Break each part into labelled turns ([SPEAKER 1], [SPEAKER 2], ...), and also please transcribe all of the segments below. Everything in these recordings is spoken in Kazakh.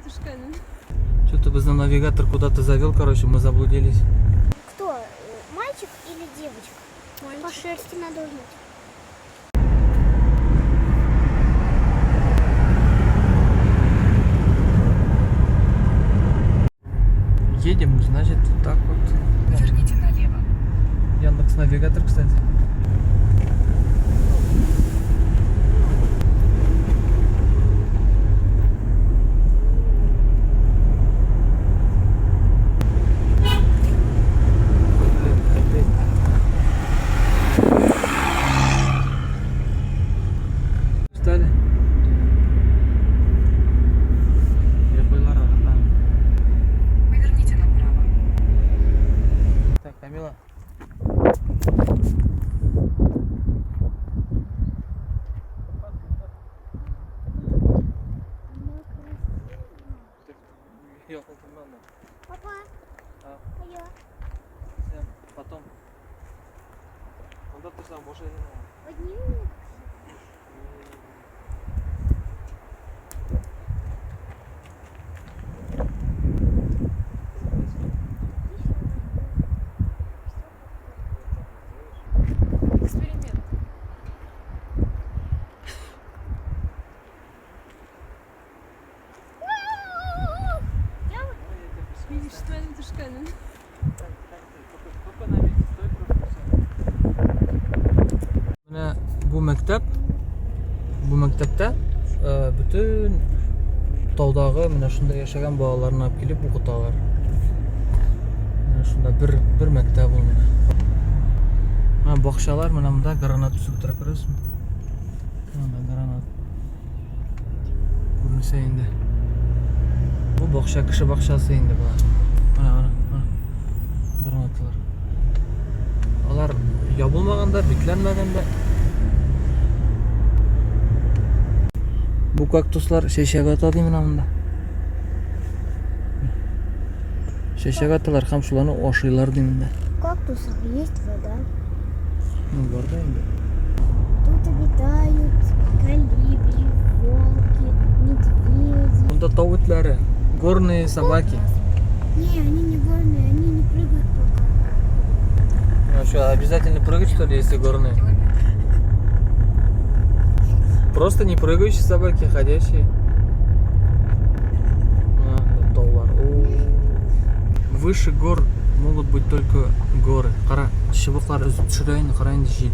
[SPEAKER 1] Тышканин.
[SPEAKER 2] Что-то бы навигатор куда-то завел, короче, мы заблудились.
[SPEAKER 3] Кто? Мальчик или девочка?
[SPEAKER 1] Мальчик.
[SPEAKER 3] По шерсти надо узнать.
[SPEAKER 2] Едем, значит, вот так вот.
[SPEAKER 1] Поверните налево.
[SPEAKER 2] Яндекс навигатор, кстати. Встали.
[SPEAKER 1] Поверните направо.
[SPEAKER 2] Так, Камила.
[SPEAKER 3] Папа,
[SPEAKER 2] А,
[SPEAKER 3] алло.
[SPEAKER 2] потом. Куда ты сам можешь?
[SPEAKER 3] Подними меня.
[SPEAKER 1] Эксперимент. Величественный Тышканин.
[SPEAKER 2] Mana bu maktabda bütün tog'dagi mana shunda yashagan bolalarni olib kelib o'qitadilar. Mana shunda bir maktab bu mana. Mana bog'chalar mana bunda granat o'sib turib ko'rasizmi? Mana granat. Ko'rinsa endi. Bu bog'cha kishi bog'chasi endi bu. Mana. Granatlar. Ular yopilmaganda, buklanmaganda. Bu kaktuslar sheshaga o'tadi mana bunda. Sheshaga o'tadilar, ham shularni oshiylar deyman.
[SPEAKER 3] В кактусах есть вода.
[SPEAKER 2] Ну, borda endi.
[SPEAKER 3] Тут обитают колибри, волки, медведи.
[SPEAKER 2] Bunda tov itlari, горные собаки.
[SPEAKER 3] Не, они не горные, они не прыгают только.
[SPEAKER 2] Ну что, обязательно прыгать, что ли, если горные? Просто не прыгающие собаки, ходящие. Вот таулар. Выше гор могут быть только горы. Қара, шыбықтар үзіп түсірейін, қарайын жел.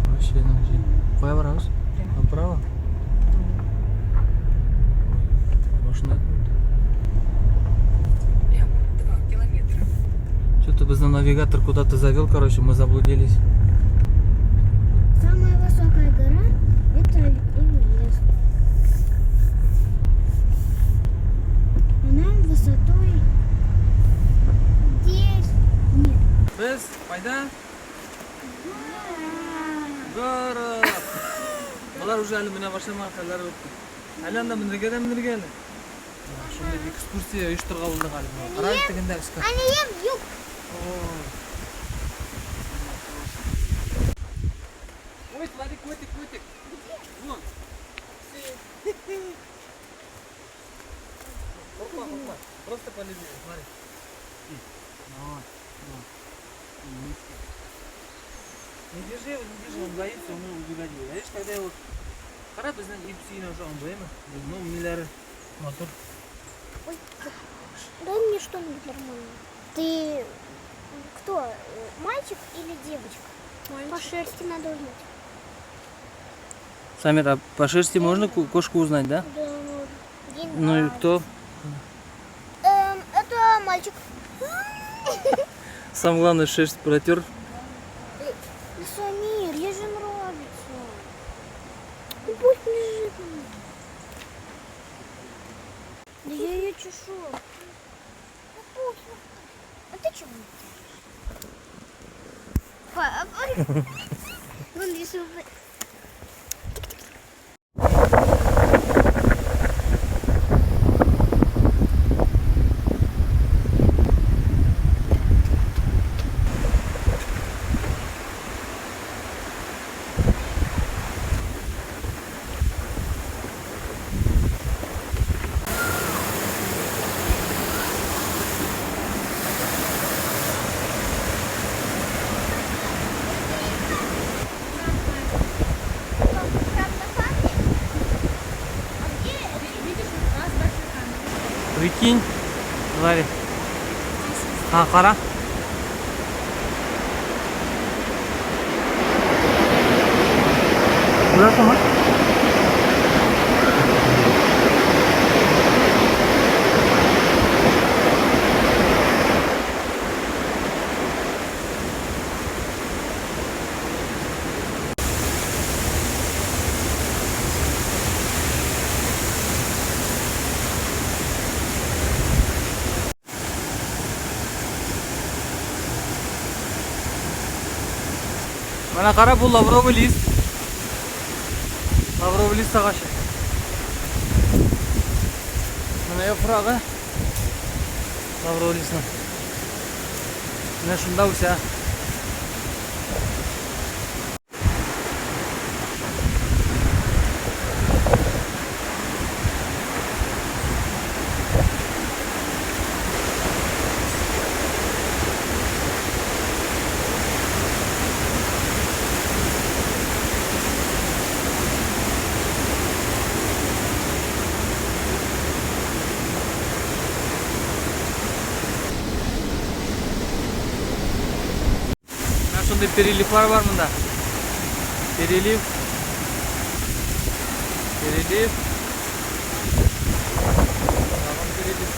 [SPEAKER 2] Вообще жел. Қоя барамыз? Направо? Машина.
[SPEAKER 1] 2 километра.
[SPEAKER 2] Что-то бы навигатор куда-то завел, короче, мы заблудились.
[SPEAKER 3] Самая высокая гора – это Эверест. Она высотой 10 метров.
[SPEAKER 2] Biz qayda? Город. Bular уже hali mina boshlagan qanlar o'tdi. Hali anda mindirgan. Shunday ekskursiya uyushtirgan bo'ldi hali. Qarang deganda ekskursiya.
[SPEAKER 3] Они ем юг.
[SPEAKER 2] Ой, Владик, котик. Вон. Хопа. Просто полези, смотри. Вот. Не держи, он боится, он убегать будет. Видишь, когда его... Пора бы знать, и псина уже он боится. Ну, миллиарды мотор.
[SPEAKER 3] Ой, дай мне что-нибудь нормальное. Ты кто? Мальчик или девочка? По шерсти надо узнать.
[SPEAKER 2] Самир, а по шерсти можно кошку узнать, да?
[SPEAKER 3] Да, можно.
[SPEAKER 2] Ну и кто?
[SPEAKER 3] Это мальчик.
[SPEAKER 2] Сам главное шерсть протер.
[SPEAKER 3] Самир, ей же нравится. Ну пусть лежит. Да я ее чешу. Ну пусть. А ты чего? Папа. Вон решил.
[SPEAKER 2] King. Hadi. Ha kara. Burası mı? Mana qara bu Lavrovolis. Lavrovolis taqashi. Mana yaprog'i. Lavrovolisni. Mana shunda o'sa. Şunda perilifler var bunda. Perilif. Perilif. Tamam perilif.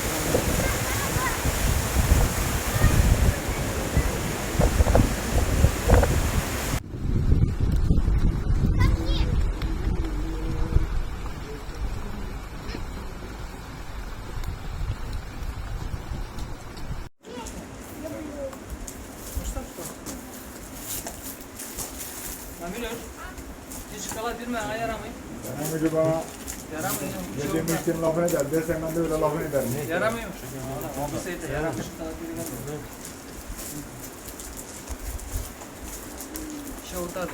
[SPEAKER 2] Namilur. Hiç kala bir mi ayaramayın.
[SPEAKER 4] Yaramayınca bana
[SPEAKER 2] Yaramayın.
[SPEAKER 4] dediğim işlerin lafını eder. Dersen ben de öyle lafını ederim.
[SPEAKER 2] Yaramıyor. Olmasaydı yaramış. Şavurtadı.